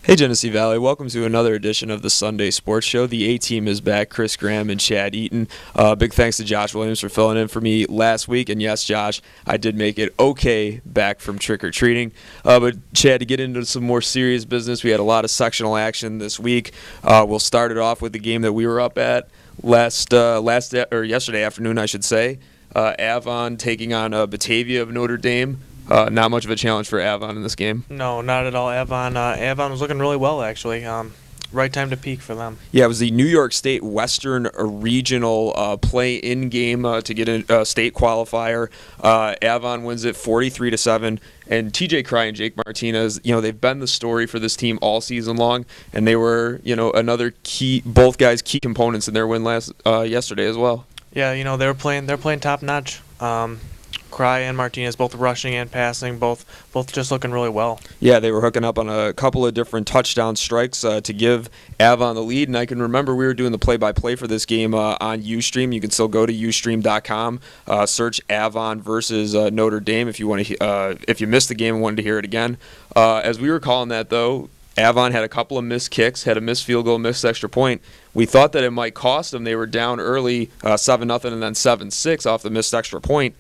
Hey Genesee Valley, welcome to another edition of the Sunday Sports Show. The A-Team is back, Chris Graham and Chad Eaton. Big thanks to Josh Williams for filling in for me last week. And yes, Josh, I did make it okay back from trick-or-treating. But Chad, to get into some more serious business, we had a lot of sectional action this week. We'll start it off with the game that we were up at yesterday afternoon, I should say. Avon taking on Batavia of Notre Dame. Not much of a challenge for Avon in this game. No, not at all. Avon was looking really well, actually. Right time to peak for them. Yeah, it was the New York State Western Regional play-in game to get a state qualifier. Avon wins it 43-7, and TJ Cry and Jake Martinez, they've been the story for this team all season long, and they were, both guys key components in their win yesterday as well. Yeah, they're playing top notch. Cry and Martinez both rushing and passing, both just looking really well. Yeah, they were hooking up on a couple of different touchdown strikes to give Avon the lead. And I can remember we were doing the play-by-play for this game on Ustream. You can still go to GeneseeSun.com, search Avon versus Notre Dame if you want to. If you missed the game and wanted to hear it again. As we were calling that, though, Avon had a couple of missed kicks, had a missed field goal, missed extra point. We thought that it might cost them. They were down early, 7-0, and then 7-6 off the missed extra point.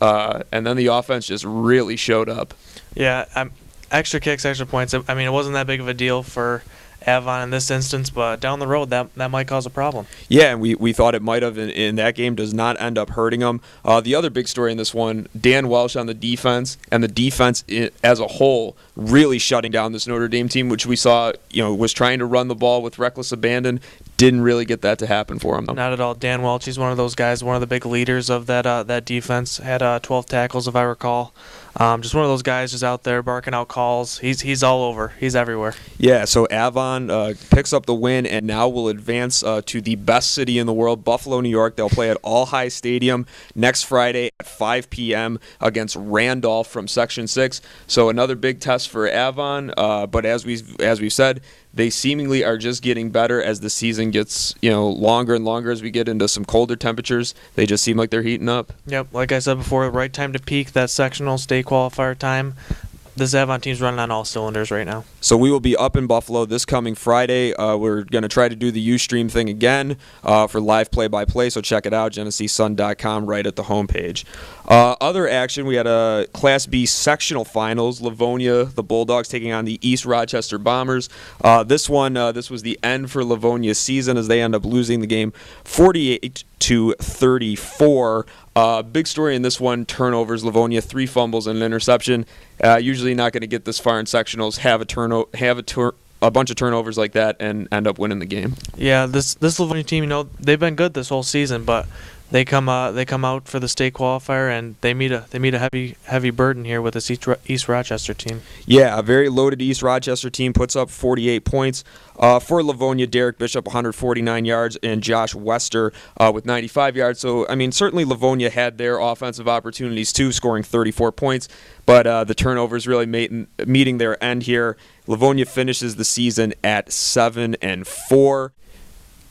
And then the offense just really showed up. Yeah, extra kicks, extra points. I mean, it wasn't that big of a deal for Avon in this instance, but down the road, that might cause a problem. Yeah, and we thought it might have in that game. Does not end up hurting them. The other big story in this one, Dan Welsh on the defense, and the defense as a whole really shutting down this Notre Dame team, which we saw was trying to run the ball with reckless abandon. Didn't really get that to happen for him, though. Not at all. Dan Welch, he's one of those guys, one of the big leaders of that defense. Had 12 tackles, if I recall. Just one of those guys just out there barking out calls. He's all over. He's everywhere. Yeah, so Avon picks up the win and now will advance to the best city in the world, Buffalo, New York. They'll play at All High Stadium next Friday at 5 p.m. against Randolph from Section 6. So another big test for Avon, but as we've said, they seemingly are just getting better as the season gets longer and longer as we get into some colder temperatures. They just seem like they're heating up. Yep, like I said before, right time to peak, that sectional state qualifier time. This Avon team's running on all cylinders right now. So we will be up in Buffalo this coming Friday. We're going to try to do the Ustream thing again for live play-by-play, so check it out, GeneseeSun.com, right at the homepage. Other action, we had a Class B sectional finals. Livonia, the Bulldogs, taking on the East Rochester Bombers. This was the end for Livonia's season as they end up losing the game 48-34. Big story in this one, turnovers. Livonia, 3 fumbles and an interception. Usually not going to get this far in sectionals, have a bunch of turnovers like that and end up winning the game. Yeah, this Livonia team, they've been good this whole season, but they come out for the state qualifier and they meet a heavy burden here with this East Rochester team. Yeah, a very loaded East Rochester team puts up 48 points. For Livonia, Derek Bishop 149 yards and Josh Wester with 95 yards. So, I mean, certainly Livonia had their offensive opportunities too, scoring 34 points, but the turnovers really meeting their end here. Livonia finishes the season at 7-4.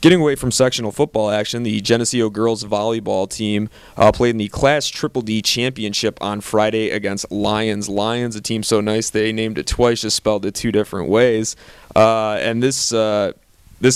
Getting away from sectional football action, the Geneseo girls volleyball team played in the Class Triple D Championship on Friday against Lions. Lions, a team so nice they named it twice, just spelled it 2 different ways. And this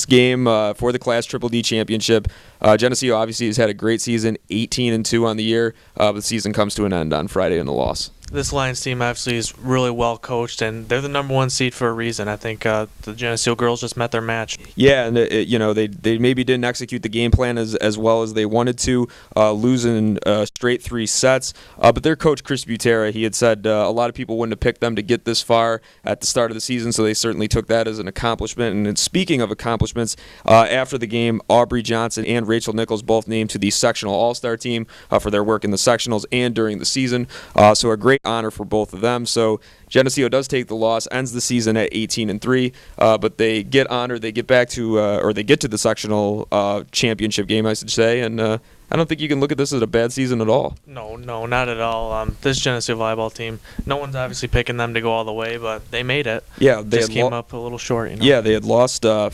game for the Class Triple D Championship, Geneseo obviously has had a great season, 18-2 on the year. But the season comes to an end on Friday in the loss. This Lions team obviously is really well coached, and they're the number 1 seed for a reason. I think the Geneseo girls just met their match. Yeah, and they maybe didn't execute the game plan as well as they wanted to, losing straight 3 sets. But their coach, Chris Butera, he had said a lot of people wouldn't have picked them to get this far at the start of the season, so they certainly took that as an accomplishment. And speaking of accomplishments, after the game, Aubrey Johnson and Rachel Nichols both named to the sectional all-star team for their work in the sectionals and during the season. So a great honor for both of them. So Geneseo does take the loss, ends the season at 18-3, but they get honored. They get back to, or they get to the sectional championship game, I should say, and I don't think you can look at this as a bad season at all. No, not at all. This Geneseo volleyball team, no one's obviously picking them to go all the way, but they made it. Yeah, they just came up a little short. Yeah, they had lost 5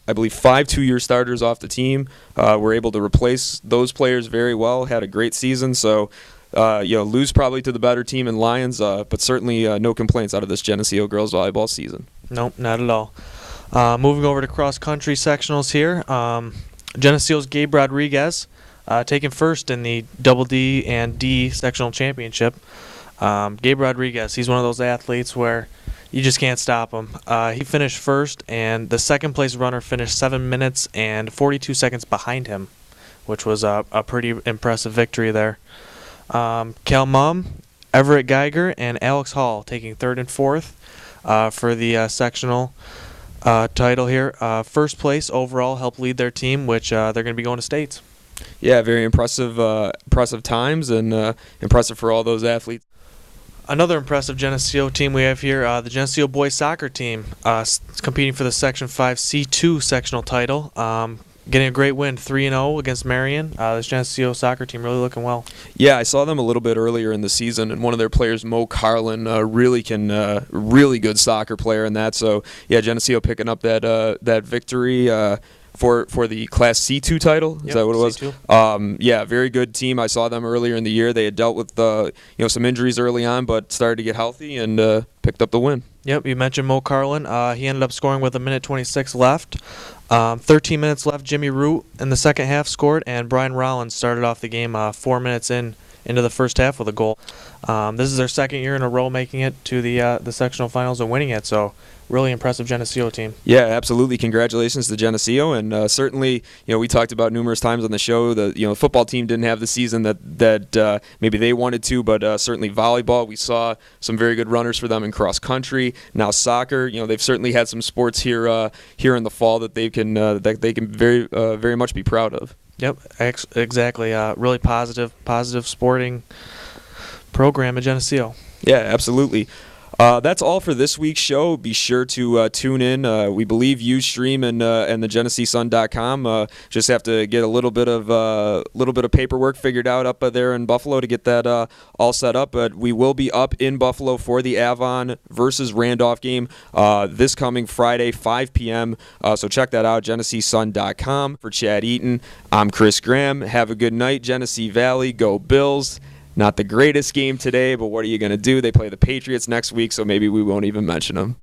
2-year starters off the team. Were able to replace those players very well. Had a great season, so. Lose probably to the better team in Lions, but certainly no complaints out of this Geneseo girls volleyball season. Nope, not at all. Moving over to cross-country sectionals here. Genesee's Gabe Rodriguez taking first in the Double D and D sectional championship. Gabe Rodriguez, he's one of those athletes where you just can't stop him. He finished first, and the second-place runner finished 7 minutes and 42 seconds behind him, which was a pretty impressive victory there. Cal Mum, Everett Geiger, and Alex Hall taking third and fourth for the sectional title here. First place overall helped lead their team, which they're going to be going to states. Yeah, very impressive times, and impressive for all those athletes. Another impressive Geneseo team we have here, the Geneseo boys soccer team, competing for the Section 5 C2 sectional title. Getting a great win, 3-0 against Marion. This Geneseo soccer team really looking well. Yeah, I saw them a little bit earlier in the season, and one of their players, Mo Carlin, really good soccer player in that. So yeah, Geneseo picking up that victory. For the Class C2 title, is that what it was? C2. Yeah, very good team. I saw them earlier in the year. They had dealt with some injuries early on, but started to get healthy and picked up the win. Yep, you mentioned Mo Carlin. He ended up scoring with 1:26 left. 13 minutes left. Jimmy Root in the second half scored, and Brian Rollins started off the game 4 minutes into the first half with a goal. This is their second year in a row making it to the sectional finals and winning it. So really impressive Geneseo team. Yeah, absolutely. Congratulations to Geneseo, and certainly, we talked about numerous times on the show the football team didn't have the season that maybe they wanted to, but certainly volleyball, we saw some very good runners for them in cross country. Now soccer, they've certainly had some sports here in the fall that they can very much be proud of. Yep, exactly. Really positive sporting program at Geneseo. Yeah, absolutely. That's all for this week's show. Be sure to tune in. We believe Ustream and the GeneseeSun.com. Just have to get a little bit of paperwork figured out up there in Buffalo to get that all set up. But we will be up in Buffalo for the Avon versus Randolph game this coming Friday, 5 p.m. So check that out, GeneseeSun.com. For Chad Eaton, I'm Chris Graham. Have a good night, Genesee Valley. Go Bills. Not the greatest game today, but what are you going to do? They play the Patriots next week, so maybe we won't even mention them.